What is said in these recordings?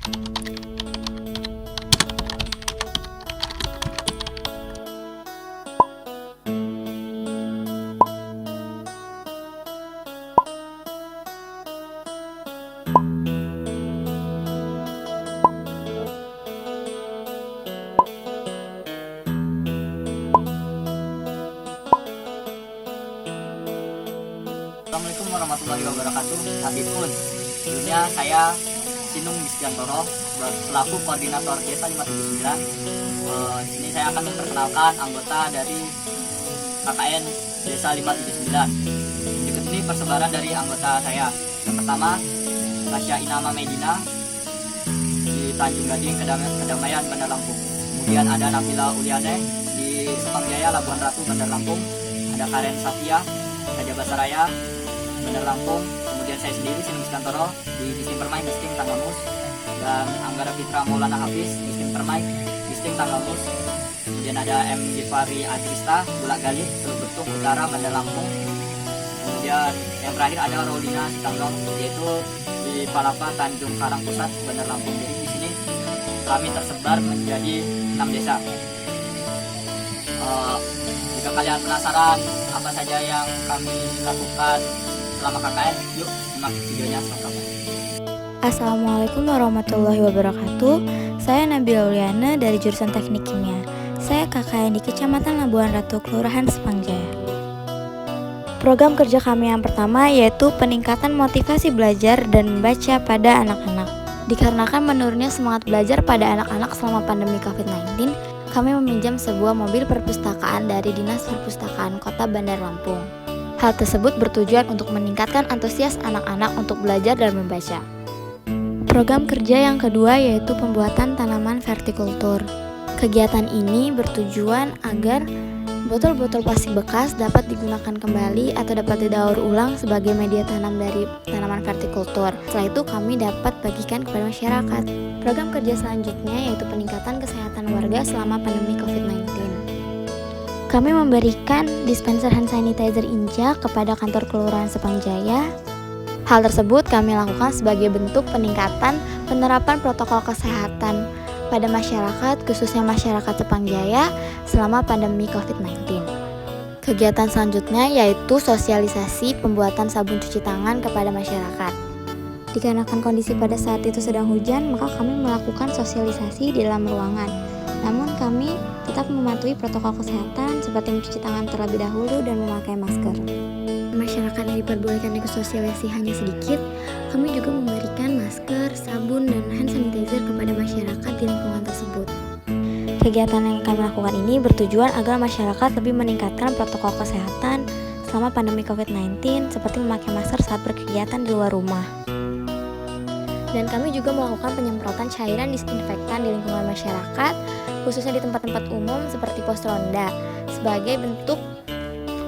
Assalamualaikum warahmatullahi wabarakatuh. Habibun. Dulunya saya Sinung Gisdiantoro selaku koordinator Desa 579. Di sini saya akan memperkenalkan anggota dari KKN Desa 579. Berikut ini persebaran dari anggota saya. Yang pertama, Tasya Inama Medina di Tanjung Gading, Kedamaian, Bandar Lampung. Kemudian ada Nabila Uliane di Sepangjaya, Labuan Ratu, Bandar Lampung. Ada Karen Safia, Raja Basaraya, Bandar Lampung. Kemudian saya sendiri Sinung Gisdiantoro di Disting Permai, Disting Tanggamus. Dan Anggara Fitra Maulana Hafiz, Disting Permai, Disting Tanggamus. Kemudian ada M. Jifari Adrista, Bulak Galih, Teluk Betung Utara, Bandar Lampung. Kemudian yang terakhir ada Rolina Sitanggong, yaitu di Palapa, Tanjung Karang Pusat, Bandar Lampung. Jadi di sini kami tersebar menjadi 6 desa. Jika kalian penasaran apa saja yang kami lakukan selama KKN, yuk simak videonya selengkapnya. Assalamualaikum warahmatullahi wabarakatuh. Saya Nabila Uliana dari jurusan Teknik Kimia. Saya KKN di Kecamatan Labuan Ratu, Kelurahan Sepangjaya. Program kerja kami yang pertama yaitu peningkatan motivasi belajar dan membaca pada anak-anak. Dikarenakan menurunnya semangat belajar pada anak-anak selama pandemi COVID-19, kami meminjam sebuah mobil perpustakaan dari Dinas Perpustakaan Kota Bandar Lampung. Hal tersebut bertujuan untuk meningkatkan antusias anak-anak untuk belajar dan membaca. Program kerja yang kedua yaitu pembuatan tanaman vertikultur. Kegiatan ini bertujuan agar botol-botol plastik bekas dapat digunakan kembali atau dapat didaur ulang sebagai media tanam dari tanaman vertikultur. Setelah itu kami dapat bagikan kepada masyarakat. Program kerja selanjutnya yaitu peningkatan kesehatan warga selama pandemi COVID-19. Kami memberikan dispenser hand sanitizer Injak kepada kantor Kelurahan Sepangjaya. Hal tersebut kami lakukan sebagai bentuk peningkatan penerapan protokol kesehatan pada masyarakat, khususnya masyarakat Sepangjaya selama pandemi COVID-19. Kegiatan selanjutnya yaitu sosialisasi pembuatan sabun cuci tangan kepada masyarakat. Dikarenakan kondisi pada saat itu sedang hujan, maka kami melakukan sosialisasi di dalam ruangan. Namun kami tetap mematuhi protokol kesehatan seperti mencuci tangan terlebih dahulu dan memakai masker. Masyarakat yang diperbolehkan ikut sosialisasi hanya sedikit. Kami juga memberikan masker, sabun, dan hand sanitizer kepada masyarakat di lingkungan tersebut. Kegiatan yang kami lakukan ini bertujuan agar masyarakat lebih meningkatkan protokol kesehatan selama pandemi COVID-19 seperti memakai masker saat berkegiatan di luar rumah. Dan kami juga melakukan penyemprotan cairan disinfektan di lingkungan masyarakat, khususnya di tempat-tempat umum seperti pos ronda, sebagai bentuk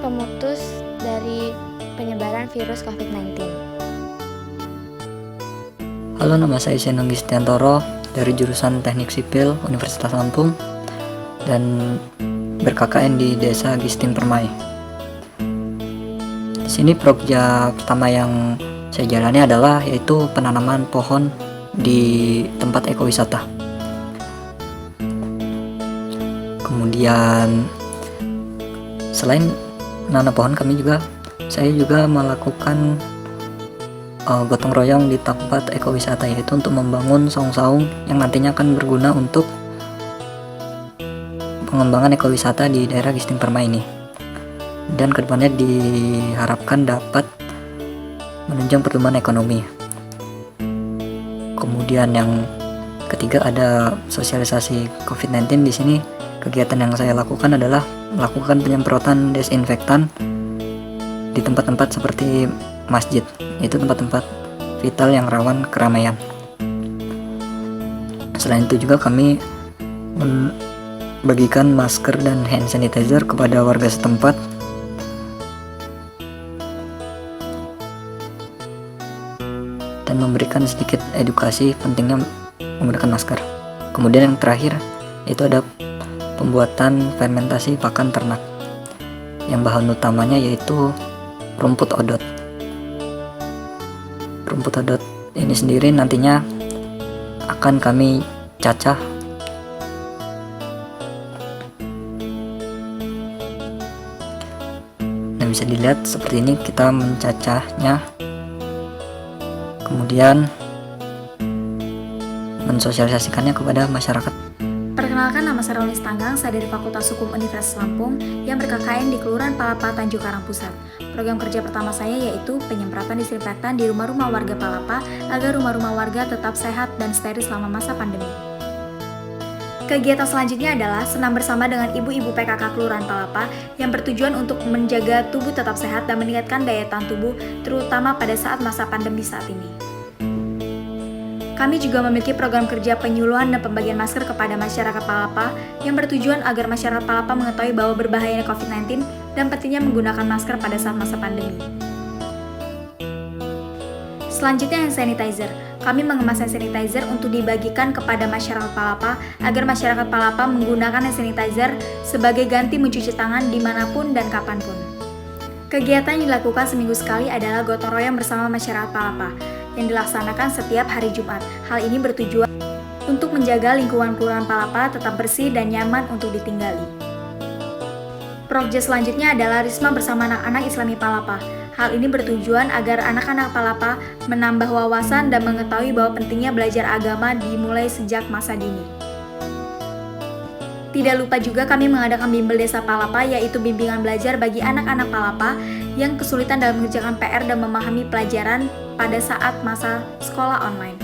pemutus dari penyebaran virus COVID-19. Halo, nama saya Sinung Gisdiantoro dari jurusan Teknik Sipil Universitas Lampung dan ber-KKN di Desa Gisting Permai. Di sini program pertama yang saya jalani adalah yaitu penanaman pohon di tempat ekowisata. Kemudian selain menanam pohon, saya juga melakukan gotong royong di tempat ekowisata, yaitu untuk membangun saung-saung yang nantinya akan berguna untuk pengembangan ekowisata di daerah Gisting Permai ini, dan kedepannya diharapkan dapat menunjang pertumbuhan ekonomi. Kemudian yang ketiga ada sosialisasi COVID-19. Di sini kegiatan yang saya lakukan adalah melakukan penyemprotan desinfektan di tempat-tempat seperti masjid, yaitu tempat-tempat vital yang rawan keramaian. Selain itu juga kami membagikan masker dan hand sanitizer kepada warga setempat. Dan memberikan sedikit edukasi pentingnya menggunakan masker. Kemudian yang terakhir itu ada pembuatan fermentasi pakan ternak, yang bahan utamanya yaitu rumput odot. Rumput odot ini sendiri nantinya akan kami cacah. Nah, bisa dilihat seperti ini kita mencacahnya, kemudian mensosialisasikannya kepada masyarakat. Perkenalkan, nama saya Rolis Tanggang, saya dari Fakultas Hukum Universitas Lampung yang berKKN di Kelurahan Palapa, Tanjung Karang Pusat. Program kerja pertama saya yaitu penyemprotan disinfektan di rumah-rumah warga Palapa agar rumah-rumah warga tetap sehat dan steril selama masa pandemi. Kegiatan selanjutnya adalah senam bersama dengan ibu-ibu PKK Kelurahan Palapa yang bertujuan untuk menjaga tubuh tetap sehat dan meningkatkan daya tahan tubuh, terutama pada saat masa pandemi saat ini. Kami juga memiliki program kerja penyuluhan dan pembagian masker kepada masyarakat Palapa yang bertujuan agar masyarakat Palapa mengetahui bahwa berbahayanya COVID-19 dan pentingnya menggunakan masker pada saat masa pandemi. Selanjutnya, hand sanitizer. Kami mengemas hand sanitizer untuk dibagikan kepada masyarakat Palapa agar masyarakat Palapa menggunakan hand sanitizer sebagai ganti mencuci tangan dimanapun dan kapanpun. Kegiatan yang dilakukan seminggu sekali adalah gotong royong bersama masyarakat Palapa yang dilaksanakan setiap hari Jumat. Hal ini bertujuan untuk menjaga lingkungan Kelurahan Palapa tetap bersih dan nyaman untuk ditinggali. Proyek selanjutnya adalah Risma bersama anak-anak Islami Palapa. Hal ini bertujuan agar anak-anak Palapa menambah wawasan dan mengetahui bahwa pentingnya belajar agama dimulai sejak masa dini. Tidak lupa juga kami mengadakan bimbel desa Palapa, yaitu bimbingan belajar bagi anak-anak Palapa yang kesulitan dalam mengerjakan PR dan memahami pelajaran pada saat masa sekolah online.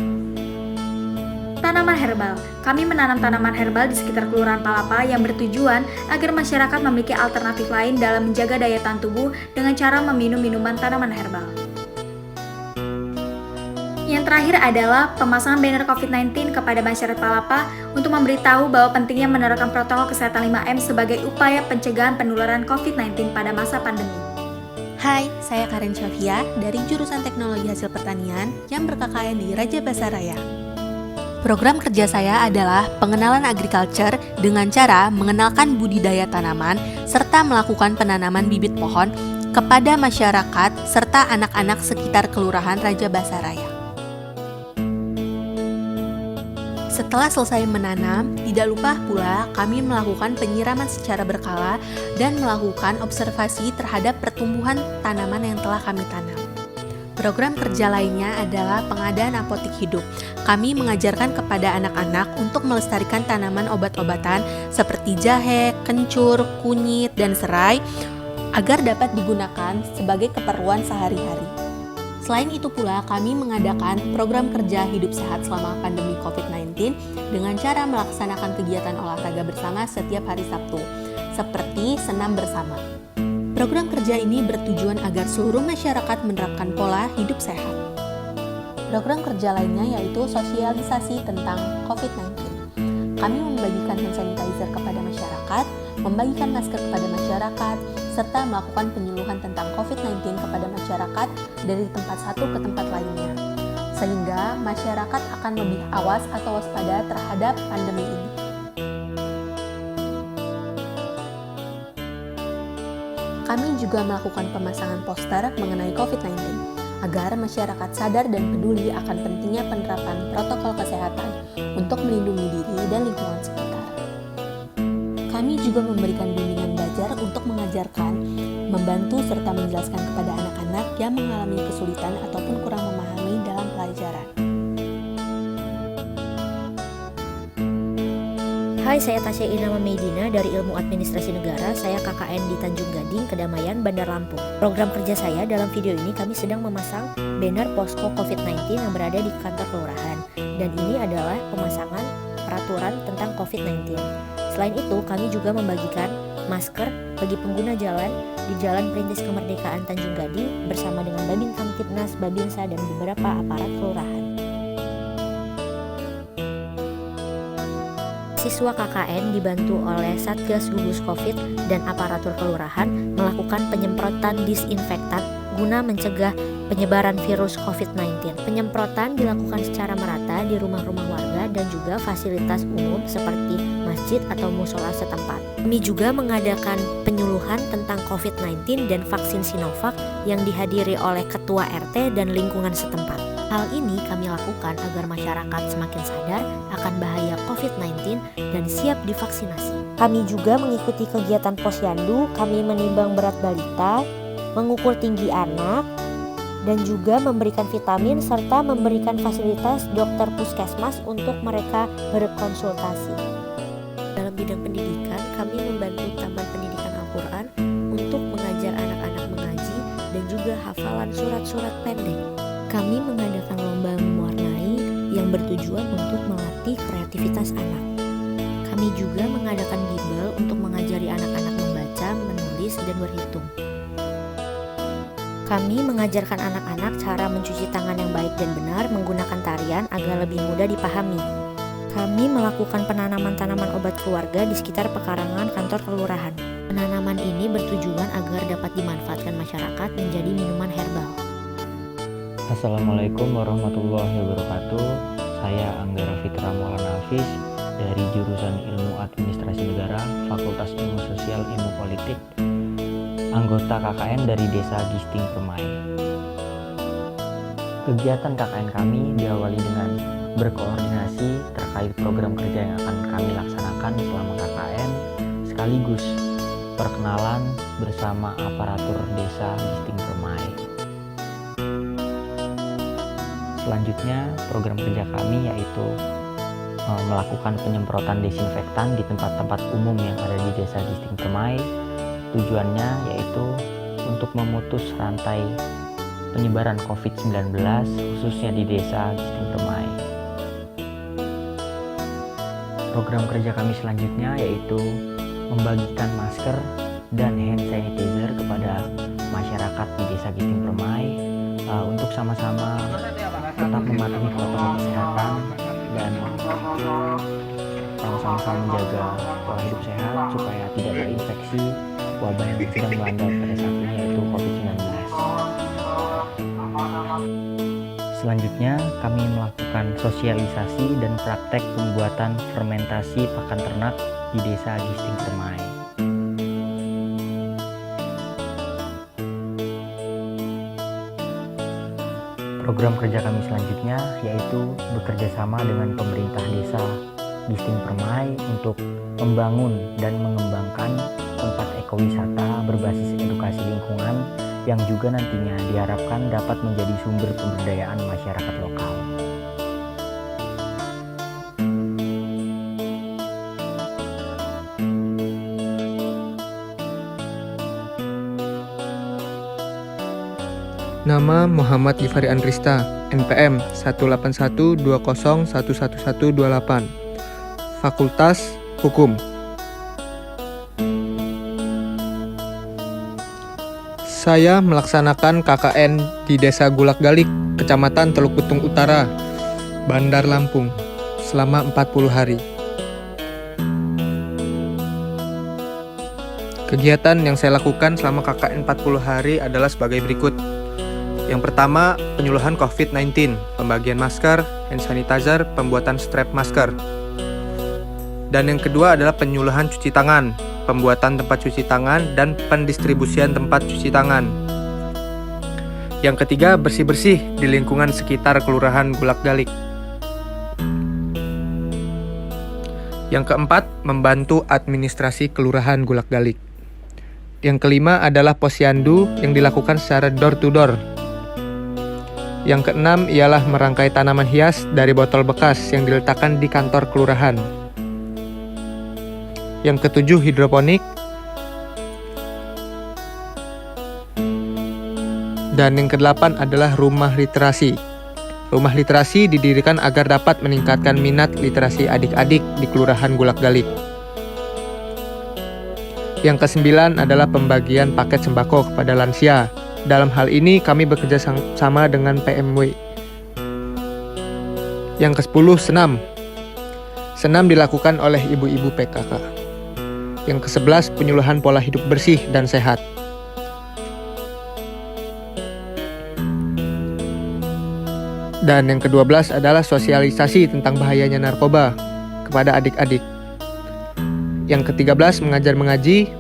Tanaman herbal. Kami menanam tanaman herbal di sekitar Kelurahan Palapa yang bertujuan agar masyarakat memiliki alternatif lain dalam menjaga daya tahan tubuh dengan cara meminum minuman tanaman herbal. Yang terakhir adalah pemasangan banner COVID-19 kepada masyarakat Palapa untuk memberitahu bahwa pentingnya menerapkan protokol kesehatan 5M sebagai upaya pencegahan penularan COVID-19 pada masa pandemi. Hai, saya Karen Syafia dari jurusan Teknologi Hasil Pertanian yang berKKN di Raja Basaraya. Program kerja saya adalah pengenalan agriculture dengan cara mengenalkan budidaya tanaman serta melakukan penanaman bibit pohon kepada masyarakat serta anak-anak sekitar Kelurahan Raja Basaraya. Setelah selesai menanam, tidak lupa pula kami melakukan penyiraman secara berkala dan melakukan observasi terhadap pertumbuhan tanaman yang telah kami tanam. Program kerja lainnya adalah pengadaan apotik hidup. Kami mengajarkan kepada anak-anak untuk melestarikan tanaman obat-obatan seperti jahe, kencur, kunyit, dan serai agar dapat digunakan sebagai keperluan sehari-hari. Selain itu pula, kami mengadakan program kerja hidup sehat selama pandemi COVID-19 dengan cara melaksanakan kegiatan olahraga bersama setiap hari Sabtu, seperti senam bersama. Program kerja ini bertujuan agar seluruh masyarakat menerapkan pola hidup sehat. Program kerja lainnya yaitu sosialisasi tentang COVID-19. Kami membagikan hand sanitizer kepada masyarakat, membagikan masker kepada masyarakat, serta melakukan penyuluhan tentang COVID-19 kepada masyarakat dari tempat satu ke tempat lainnya, sehingga masyarakat akan lebih awas atau waspada terhadap pandemi ini. Kami juga melakukan pemasangan poster mengenai COVID-19, agar masyarakat sadar dan peduli akan pentingnya penerapan protokol kesehatan untuk melindungi diri dan lingkungan sekitar. Kami juga memberikan bimbingan belajar untuk mengajarkan, membantu serta menjelaskan kepada anak-anak yang mengalami kesulitan ataupun kurang memahami dalam pelajaran. Hai, saya Tasya Irama Medina dari Ilmu Administrasi Negara. Saya KKN di Tanjung Gading, Kedamaian, Bandar Lampung. Program kerja saya dalam video ini kami sedang memasang banner posko COVID-19 yang berada di kantor kelurahan. Dan ini adalah pemasangan peraturan tentang COVID-19. Selain itu, kami juga membagikan masker bagi pengguna jalan di Jalan Perintis Kemerdekaan Tanjung Gading bersama dengan Babin Kamtibnas, Babinsa, dan beberapa aparat kelurahan. Siswa KKN dibantu oleh Satgas Gugus Covid dan aparatur kelurahan melakukan penyemprotan disinfektan guna mencegah penyebaran virus COVID-19. Penyemprotan dilakukan secara merata di rumah-rumah warga dan juga fasilitas umum seperti masjid atau musola setempat. Kami juga mengadakan penyuluhan tentang COVID-19 dan vaksin Sinovac yang dihadiri oleh Ketua RT dan lingkungan setempat. Hal ini kami lakukan agar masyarakat semakin sadar akan bahaya COVID-19 dan siap divaksinasi. Kami juga mengikuti kegiatan posyandu, kami menimbang berat balita, mengukur tinggi anak, dan juga memberikan vitamin serta memberikan fasilitas dokter puskesmas untuk mereka berkonsultasi. Dalam bidang pendidikan, kami membantu Taman Pendidikan Al-Quran untuk mengajar anak-anak mengaji dan juga hafalan surat-surat pendek. Kami mengadakan lomba mewarnai yang bertujuan untuk melatih kreativitas anak. Kami juga mengadakan bimbel untuk mengajari anak-anak membaca, menulis, dan berhitung. Kami mengajarkan anak-anak cara mencuci tangan yang baik dan benar menggunakan tarian agar lebih mudah dipahami. Kami melakukan penanaman tanaman obat keluarga di sekitar pekarangan kantor kelurahan. Penanaman ini bertujuan agar dapat dimanfaatkan masyarakat menjadi minuman herbal. Assalamualaikum warahmatullahi wabarakatuh. Saya Anggara Fitra Maulana Hafiz dari jurusan Ilmu Administrasi Negara, Fakultas Ilmu Sosial Ilmu Politik, anggota KKN dari Desa Gisting Permai. Kegiatan KKN kami diawali dengan berkoordinasi terkait program kerja yang akan kami laksanakan selama KKN, sekaligus perkenalan bersama aparatur Desa Gisting Permai. Selanjutnya, program kerja kami yaitu melakukan penyemprotan desinfektan di tempat-tempat umum yang ada di Desa Gisting Permai. Tujuannya yaitu untuk memutus rantai penyebaran COVID-19 khususnya di Desa Gisting Permai. Program kerja kami selanjutnya yaitu membagikan masker dan hand sanitizer kepada masyarakat di Desa Gisting Permai untuk sama-sama tetap mematuhi protokol kesehatan dan sama-sama menjaga pola hidup sehat supaya tidak terinfeksi wabah yang sedang melanda pada saat ini yaitu COVID-19. Selanjutnya, kami melakukan sosialisasi dan praktek pembuatan fermentasi pakan ternak di Desa Gisting Permai. Program kerja kami selanjutnya yaitu bekerja sama dengan pemerintah Desa Gisting Permai untuk membangun dan mengembangkan tempat ekowisata berbasis edukasi lingkungan yang juga nantinya diharapkan dapat menjadi sumber pemberdayaan masyarakat lokal. Nama Muhammad Gifari Andrista, NPM 18120111128, Fakultas Hukum. Saya melaksanakan KKN di Desa Gulak Galik, Kecamatan Teluk Betung Utara, Bandar Lampung, selama 40 hari. Kegiatan yang saya lakukan selama KKN 40 hari adalah sebagai berikut. Yang pertama, penyuluhan COVID-19, pembagian masker, hand sanitizer, pembuatan strap masker. Dan yang kedua adalah penyuluhan cuci tangan, pembuatan tempat cuci tangan, dan pendistribusian tempat cuci tangan. Yang ketiga, bersih-bersih di lingkungan sekitar Kelurahan Gulak Galik. Yang keempat, membantu administrasi Kelurahan Gulak Galik. Yang kelima adalah posyandu yang dilakukan secara door-to-door. Yang keenam ialah merangkai tanaman hias dari botol bekas yang diletakkan di kantor kelurahan. Yang ketujuh, hidroponik. Dan yang kedelapan adalah rumah literasi. Rumah literasi didirikan agar dapat meningkatkan minat literasi adik-adik di Kelurahan Gulak Galik. Yang kesembilan adalah pembagian paket sembako kepada lansia. Dalam hal ini kami bekerja sama dengan PMW. Yang ke-10, senam. Senam dilakukan oleh ibu-ibu PKK. Yang ke-11, penyuluhan pola hidup bersih dan sehat. Dan yang ke-12 adalah sosialisasi tentang bahayanya narkoba kepada adik-adik. Yang ke-13, mengajar mengaji